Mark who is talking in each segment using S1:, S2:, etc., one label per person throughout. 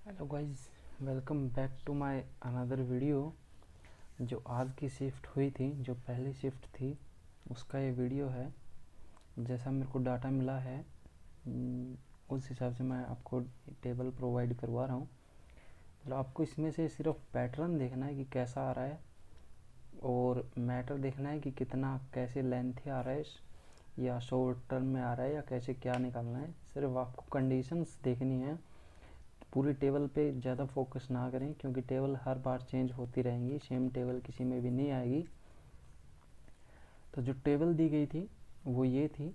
S1: Hello guys, welcome back to my another video. जो आज की शिफ्ट हुई थी, जो पहली शिफ्ट थी, उसका ये वीडियो है। जैसा मेरे को डाटा मिला है उस हिसाब से मैं आपको टेबल प्रोवाइड करवा रहा हूँ। मतलब आपको इसमें से सिर्फ पैटर्न देखना है कि कैसा आ रहा है, और मैटर देखना है कि कितना कैसे लेंथ आ रहा है, या शॉर्ट टर्म में आ रहा है, या कैसे क्या निकालना है। सिर्फ आपको कंडीशंस देखनी है। पूरी टेबल पे ज़्यादा फोकस ना करें, क्योंकि टेबल हर बार चेंज होती रहेंगी, सेम टेबल किसी में भी नहीं आएगी। तो जो टेबल दी गई थी वो ये थी।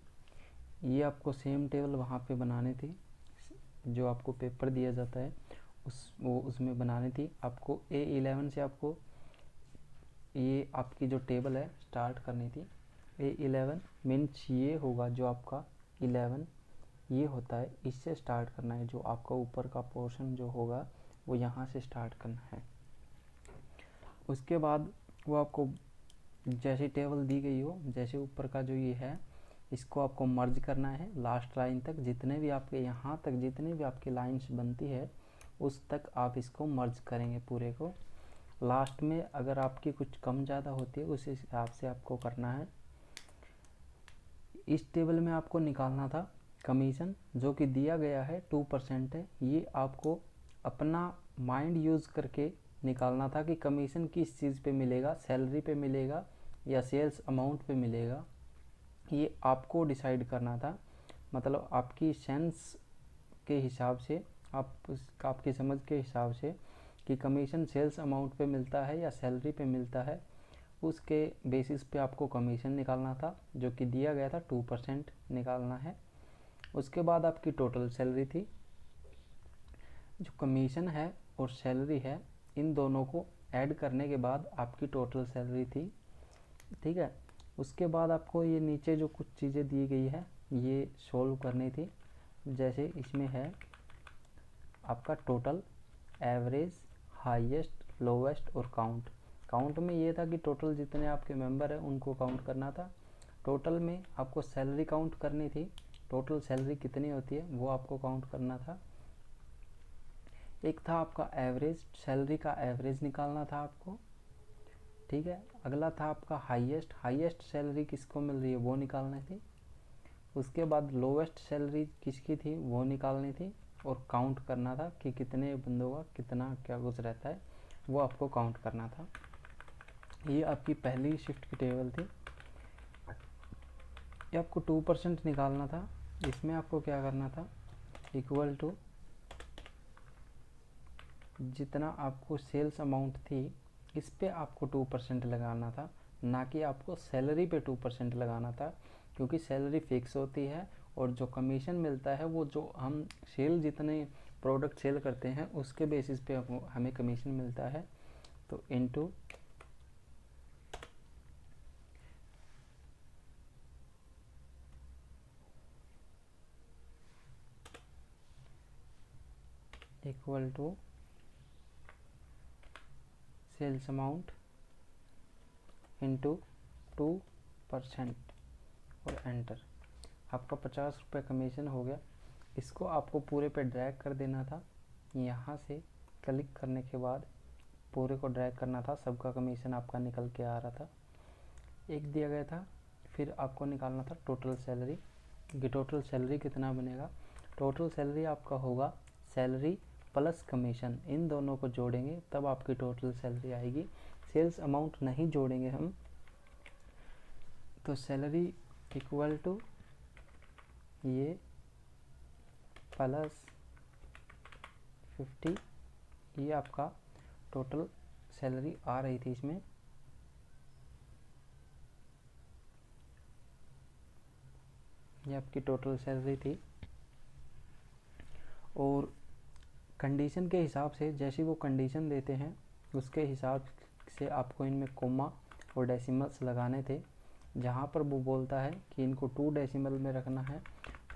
S1: ये आपको सेम टेबल वहाँ पे बनानी थी, जो आपको पेपर दिया जाता है उसमें बनानी थी। आपको A11 से आपको ये आपकी जो टेबल है स्टार्ट करनी थी। A11 मीन्स ये होगा जो आपका 11 ये होता है, इससे स्टार्ट करना है। जो आपका ऊपर का पोर्शन जो होगा वो यहाँ से स्टार्ट करना है। उसके बाद वो आपको जैसी टेबल दी गई हो, जैसे ऊपर का जो ये है, इसको आपको मर्ज करना है लास्ट लाइन तक। जितने भी आपके यहाँ तक जितने भी आपकी लाइंस बनती है उस तक आप इसको मर्ज करेंगे पूरे को। लास्ट में अगर आपकी कुछ कम ज़्यादा होती है उस हिसाब से आपको करना है। इस टेबल में आपको निकालना था कमीशन, जो कि दिया गया है 2% है। ये आपको अपना माइंड यूज़ करके निकालना था कि कमीशन किस चीज़ पे मिलेगा, सैलरी पे मिलेगा या सेल्स अमाउंट पे मिलेगा। ये आपको डिसाइड करना था। मतलब आपकी सेंस के हिसाब से, आपकी समझ के हिसाब से कि कमीशन सेल्स अमाउंट पे मिलता है या सैलरी पे मिलता है, उसके बेसिस पे आपको कमीशन निकालना था, जो कि दिया गया था 2% निकालना है। उसके बाद आपकी टोटल सैलरी थी। जो कमीशन है और सैलरी है, इन दोनों को ऐड करने के बाद आपकी टोटल सैलरी थी। ठीक है। उसके बाद आपको ये नीचे जो कुछ चीज़ें दी गई है ये सोल्व करनी थी। जैसे इसमें है आपका टोटल, एवरेज, हाईएस्ट, लोवेस्ट और काउंट। काउंट में ये था कि टोटल जितने आपके मेंबर हैं उनको काउंट करना था। टोटल में आपको सैलरी काउंट करनी थी, टोटल सैलरी कितनी होती है वो आपको काउंट करना था। एक था आपका एवरेज, सैलरी का एवरेज निकालना था आपको। ठीक है। अगला था आपका हाईएस्ट, हाईएस्ट सैलरी किसको मिल रही है वो निकालनी थी। उसके बाद लोवेस्ट सैलरी किसकी थी वो निकालनी थी, और काउंट करना था कि कितने बंदों का कितना क्या कुछ रहता है, वो आपको काउंट करना था। ये आपकी पहली शिफ्ट की टेबल थी। ये आपको 2% निकालना था। इसमें आपको क्या करना था, इक्वल टू जितना आपको सेल्स अमाउंट थी इस पे आपको 2% लगाना था, ना कि आपको सैलरी पे 2% लगाना था। क्योंकि सैलरी फिक्स होती है और जो कमीशन मिलता है वो जो हम सेल जितने प्रोडक्ट सेल करते हैं उसके बेसिस पे हमें कमीशन मिलता है। तो into equal to sales amount into 2% और एंटर। आपका 50 रुपये कमीशन हो गया। इसको आपको पूरे पे ड्रैग कर देना था। यहाँ से क्लिक करने के बाद पूरे को ड्रैग करना था, सबका कमीशन आपका निकल के आ रहा था। एक दिया गया था। फिर आपको निकालना था टोटल सैलरी, कि टोटल सैलरी कितना बनेगा। टोटल सैलरी आपका होगा सैलरी प्लस कमीशन, इन दोनों को जोड़ेंगे तब आपकी टोटल सैलरी आएगी। सेल्स अमाउंट नहीं जोड़ेंगे हम। तो सैलरी इक्वल टू ये प्लस 50, ये आपका टोटल सैलरी आ रही थी इसमें। ये आपकी टोटल सैलरी थी। और कंडीशन के हिसाब से, जैसी वो कंडीशन देते हैं उसके हिसाब से आपको इनमें कोमा और डेसिमल्स लगाने थे। जहाँ पर वो बोलता है कि इनको 2 डेसिमल में रखना है,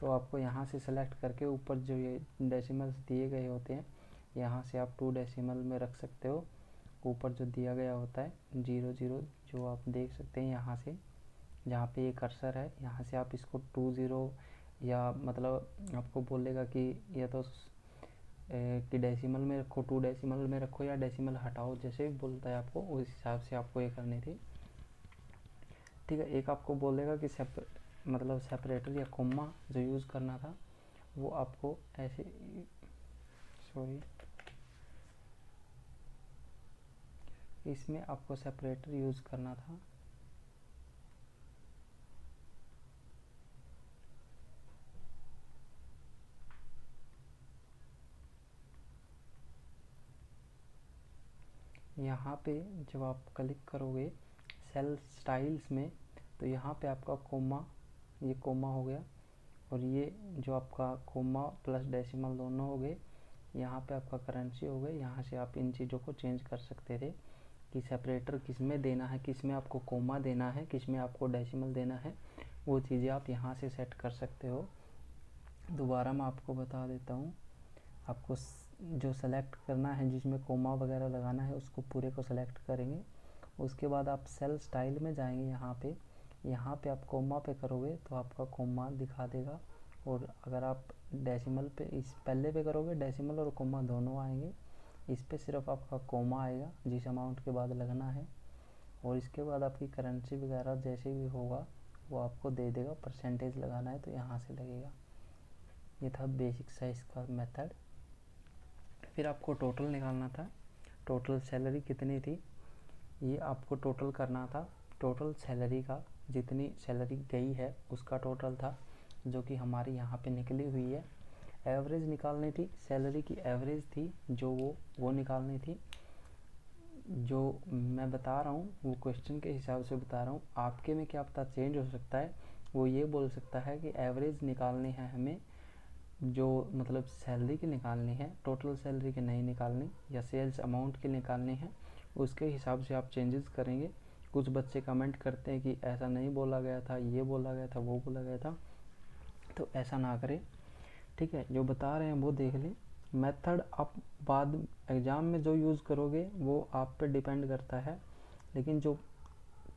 S1: तो आपको यहाँ से सेलेक्ट करके ऊपर जो ये डेसिमल्स दिए गए होते हैं यहाँ से आप 2 डेसिमल में रख सकते हो। ऊपर जो दिया गया होता है 00 जो आप देख सकते हैं यहाँ से, जहाँ पे ये कर्सर है यहाँ से आप इसको 20, या मतलब आपको बोलेगा कि या तो कि डेसिमल में रखो, 2 डेसिमल में रखो या डेसिमल हटाओ, जैसे भी बोलता है आपको उस हिसाब से आपको ये करनी थी। ठीक है, एक आपको बोलेगा कि मतलब सेपरेटर या कोमा जो यूज़ करना था वो आपको ऐसे, सॉरी, इसमें आपको सेपरेटर यूज़ करना था। यहाँ पे जब आप क्लिक करोगे सेल स्टाइल्स में, तो यहाँ पे आपका कोमा, ये कोमा हो गया, और ये जो आपका कोमा प्लस डेसिमल दोनों हो गए, यहाँ पे आपका करेंसी हो गए। यहाँ से आप इन चीज़ों को चेंज कर सकते थे कि सेपरेटर किस में देना है, किस में आपको कोमा देना है, किस में आपको डेसिमल देना है, वो चीज़ें आप यहाँ से सेट कर सकते हो। दोबारा मैं आपको बता देता हूँ, आपको जो सेलेक्ट करना है जिसमें कोमा वगैरह लगाना है उसको पूरे को सेलेक्ट करेंगे। उसके बाद आप सेल स्टाइल में जाएंगे, यहाँ पे आप कोमा पे करोगे तो आपका कोमा दिखा देगा, और अगर आप डेसिमल पे, इस पहले पे करोगे डेसिमल और कोमा दोनों आएंगे, इस पे सिर्फ आपका कोमा आएगा जिस अमाउंट के बाद लगना है, और इसके बाद आपकी करेंसी वगैरह जैसे भी होगा वो आपको दे देगा। परसेंटेज लगाना है तो यहाँ से लगेगा। ये था बेसिक साइज का मेथड। फिर आपको टोटल निकालना था, टोटल सैलरी कितनी थी ये आपको टोटल करना था। टोटल सैलरी का जितनी सैलरी गई है उसका टोटल था, जो कि हमारी यहाँ पे निकली हुई है। एवरेज निकालनी थी, सैलरी की एवरेज थी जो वो निकालनी थी। जो मैं बता रहा हूँ वो क्वेश्चन के हिसाब से बता रहा हूँ, आपके में क्या पता चेंज हो सकता है। वो ये बोल सकता है कि एवरेज निकालनी है हमें, जो मतलब सैलरी की निकालनी है, टोटल सैलरी की नहीं निकालनी, या सेल्स अमाउंट की निकालनी है। उसके हिसाब से आप चेंजेस करेंगे। कुछ बच्चे कमेंट करते हैं कि ऐसा नहीं बोला गया था, ये बोला गया था, वो बोला गया था, तो ऐसा ना करें। ठीक है, जो बता रहे हैं वो देख लें। मेथड आप बाद एग्ज़ाम में जो यूज़ करोगे वो आप पे डिपेंड करता है, लेकिन जो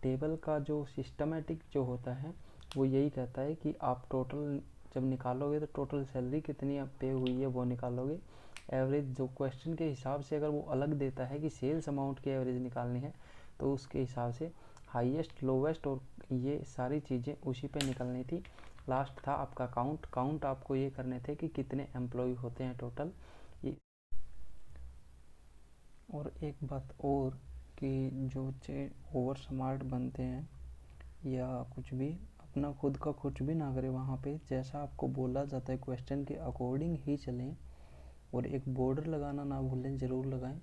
S1: टेबल का जो सिस्टमेटिक जो होता है वो यही कहता है कि आप टोटल जब निकालोगे तो टोटल सैलरी कितनी आप पे हुई है वो निकालोगे। एवरेज जो क्वेश्चन के हिसाब से अगर वो अलग देता है कि सेल्स अमाउंट की एवरेज निकालनी है, तो उसके हिसाब से हाईएस्ट, लोवेस्ट और ये सारी चीज़ें उसी पे निकलनी थी। लास्ट था आपका काउंट आपको ये करने थे कि कितने एम्प्लॉय होते हैं टोटल। और एक बात और कि जो बच्चे ओवर स्मार्ट बनते हैं या कुछ भी अपना खुद का कुछ भी ना करें, वहाँ पे जैसा आपको बोला जाता है क्वेश्चन के अकॉर्डिंग ही चलें, और एक बॉर्डर लगाना ना भूलें, ज़रूर लगाएं।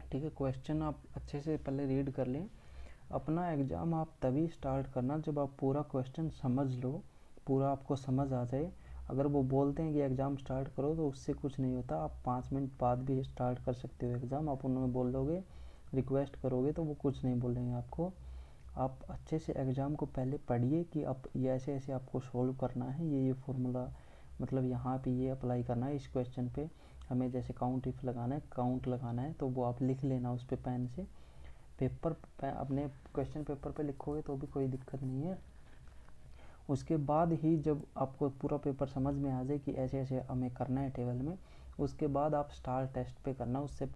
S1: ठीक है, क्वेश्चन आप अच्छे से पहले रीड कर लें। अपना एग्ज़ाम आप तभी स्टार्ट करना जब आप पूरा क्वेश्चन समझ लो, पूरा आपको समझ आ जाए। अगर वो बोलते हैं कि एग्ज़ाम स्टार्ट करो तो उससे कुछ नहीं होता, आप 5 मिनट बाद भी स्टार्ट कर सकते हो एग्ज़ाम। आप उन्हें बोल दोगे, रिक्वेस्ट करोगे तो वो कुछ नहीं बोलेंगे आपको। आप अच्छे से एग्ज़ाम को पहले पढ़िए कि आप ये ऐसे ऐसे आपको सोल्व करना है, ये फॉर्मूला मतलब यहाँ पे ये अप्लाई करना है, इस क्वेश्चन पे हमें जैसे काउंट इफ लगाना है, काउंट लगाना है, तो वो आप लिख लेना उस पे पेन से। अपने क्वेश्चन पेपर पे लिखोगे तो भी कोई दिक्कत नहीं है। उसके बाद ही जब आपको पूरा पेपर समझ में आ जाए कि ऐसे ऐसे हमें करना है टेबल में, उसके बाद आप स्टार टेस्ट पे करना। उससे